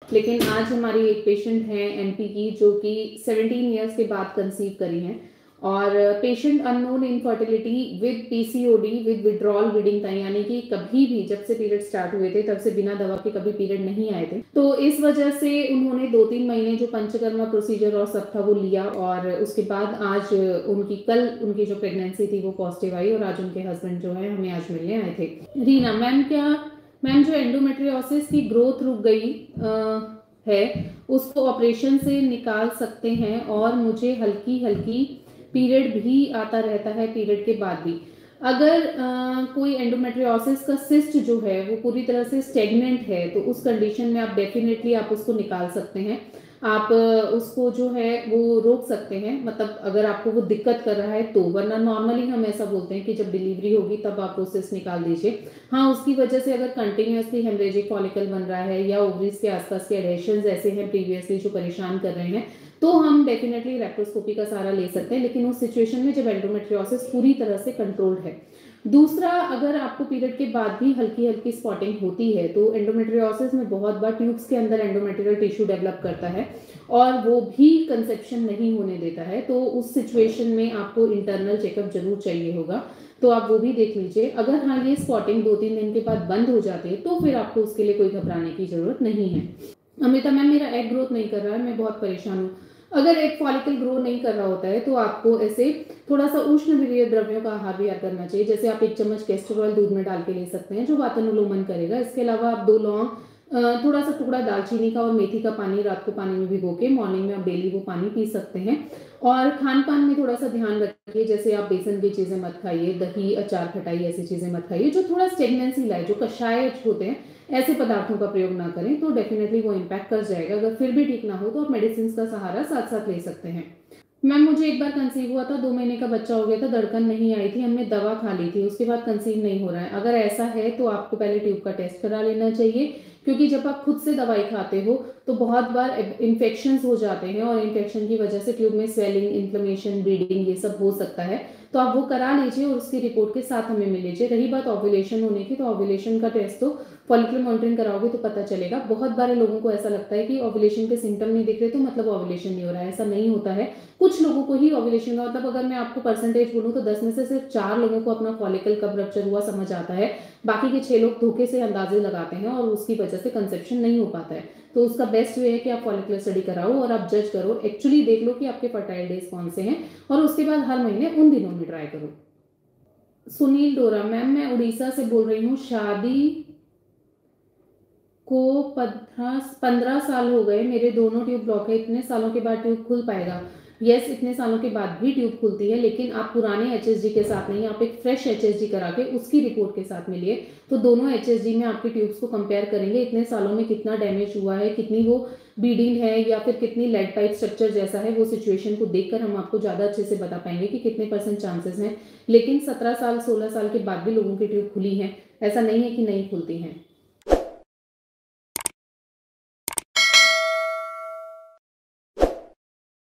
लेकिन आज हमारी एक पेशेंट है एमपी की जो कि 17 ईयर्स के बाद कंसीव करी हैं और patient unknown infertility with PCOD with withdrawal bleeding था, यानी कि कभी भी जब से पीरियड स्टार्ट हुए थे तब से बिना दवा के कभी पीरियड नहीं आए थे। तो इस वजह से उन्होंने 2-3 महीने जो पंचकर्मा प्रोसीजर और सब था वो लिया और उसके बाद आज कल उनकी जो प्रेगनेंसी थी वो पॉजिटिव आई और आज उनके हस्बैंड जो है हमें आज मिलने आए थे। रीना मैम जो एंडोमेट्रियोसिस की ग्रोथ रुक गई है उसको ऑपरेशन से निकाल सकते हैं और मुझे हल्की हल्की पीरियड भी आता रहता है पीरियड के बाद भी। अगर कोई एंडोमेट्रियोसिस का सिस्ट जो है वो पूरी तरह से स्टेगनेंट है तो उस कंडीशन में आप डेफिनेटली आप उसको निकाल सकते हैं। आप उसको जो है वो रोक सकते हैं, मतलब अगर आपको वो दिक्कत कर रहा है तो, वरना नॉर्मली हम ऐसा बोलते हैं कि जब डिलीवरी होगी तब आप वो सिस्ट निकाल दीजिए। हाँ, उसकी वजह से अगर कंटिन्यूसली हेमरेजिक फॉलिकल बन रहा है या ओवरीज के आसपास के एडेशंस ऐसे हैं प्रीवियसली जो परेशान कर रहे हैं तो हम डेफिनेटली लैप्रोस्कोपी का सहारा ले सकते हैं, लेकिन उस सिचुएशन में जब एंडोमेट्रियोसिस पूरी तरह से कंट्रोल्ड है। दूसरा, अगर आपको पीरियड के बाद भी हल्की हल्की स्पॉटिंग होती है तो एंडोमेट्रियोसिस में बहुत बार ट्यूब्स के अंदर एंडोमेट्रियल टिश्यू डेवलप करता है और वो भी कंसेप्शन नहीं होने देता है। तो उस सिचुएशन में आपको इंटरनल चेकअप जरूर चाहिए होगा, तो आप वो भी देख लीजिए। अगर हाँ ये स्पॉटिंग 2-3 दिन के बाद बंद हो जाती है तो फिर आपको उसके लिए कोई घबराने की जरूरत नहीं है। अमिता मैम, मेरा एग ग्रोथ नहीं कर रहा है, मैं बहुत परेशान हूँ। अगर एक फॉलिकल ग्रो नहीं कर रहा होता है तो आपको ऐसे थोड़ा सा उष्ण वीर्य द्रव्यों का आहार भी करना चाहिए। जैसे आप 1 चम्मच कैस्टर ऑयल दूध में डाल के ले सकते हैं जो वातानुलोमन करेगा। इसके अलावा आप 2 लौंग, थोड़ा सा टुकड़ा दालचीनी का और मेथी का पानी रात को पानी में भिगो के मॉर्निंग में आप डेली वो पानी पी सकते हैं। और खान पान में थोड़ा सा ध्यान रखिए, जैसे आप बेसन की चीजें मत खाइए, दही, अचार, खटाई ऐसी चीजें मत खाइए जो थोड़ा स्टेगनेंसी लाए। जो कषाय होते हैं ऐसे पदार्थों का प्रयोग ना करें तो डेफिनेटली वो इम्पैक्ट कर जाएगा। अगर फिर भी ठीक ना हो तो आप मेडिसिन का सहारा साथ साथ ले सकते हैं। मैम, मुझे एक बार कंसीव हुआ था, 2 महीने का बच्चा हो गया था, धड़कन नहीं आई थी, हमने दवा खा ली थी, उसके बाद कंसीव नहीं हो रहा है। अगर ऐसा है तो आपको पहले ट्यूब का टेस्ट करा लेना चाहिए, क्योंकि जब आप खुद से दवाई खाते हो तो बहुत बार इन्फेक्शंस हो जाते हैं और इन्फेक्शन की वजह से ट्यूब में स्वेलिंग, इन्फ्लेमेशन, ब्लीडिंग ये सब हो सकता है। तो आप वो करा लीजिए और उसकी रिपोर्ट के साथ हमें मिल लीजिए। रही बात ओव्यूलेशन होने की, तो ओव्यूलेशन का टेस्ट तो फॉलिकुलर मॉनिटरिंग कराओगे तो पता चलेगा। बहुत बार लोगों को ऐसा लगता है कि ओव्यूलेशन के सिम्टम नहीं दिख रहे तो मतलब ओव्यूलेशन नहीं हो रहा है, ऐसा नहीं होता है। कुछ लोगों को ही ओव्यूलेशन होता है, मतलब अगर मैं आपको परसेंटेज बोलूं तो 10 में से सिर्फ 4 लोगों को अपना फॉलिकल कब रप्चर हुआ समझ आता है, बाकी के 6 लोग धोखे से अंदाजे लगाते हैं और उसकी वजह से कंसेप्शन नहीं हो पाता है। तो उसका बेस्ट वे है कि आप फॉलिकुलर स्टडी कराओ और आप जज करो, एक्चुअली देख लो कि आपके फर्टाइल डेज कौन से हैं और उसके बाद हर महीने उन दिनों में ट्राई करो। सुनील डोरा, मैम मैं उड़ीसा से बोल रही हूँ, शादी को 15 साल हो गए, मेरे दोनों ट्यूब ब्लॉक है, इतने सालों के बाद ट्यूब खुल पाएगा? यस, इतने सालों के बाद भी ट्यूब खुलती है, लेकिन आप पुराने एचएसजी के साथ नहीं, आप एक फ्रेश एचएसजी करा के उसकी रिपोर्ट के साथ मिलिए। तो दोनों एचएसजी में आपके ट्यूब्स को कंपेयर करेंगे, इतने सालों में कितना डैमेज हुआ है, कितनी वो बीडिंग है या फिर कितनी लेड पाइप स्ट्रक्चर जैसा है, वो सिचुएशन को देखकर हम आपको ज्यादा अच्छे से बता पाएंगे कि कितने % चांसेस हैं। लेकिन 17 साल 16 साल के बाद भी लोगों की ट्यूब खुली है, ऐसा नहीं है कि नहीं खुलती है।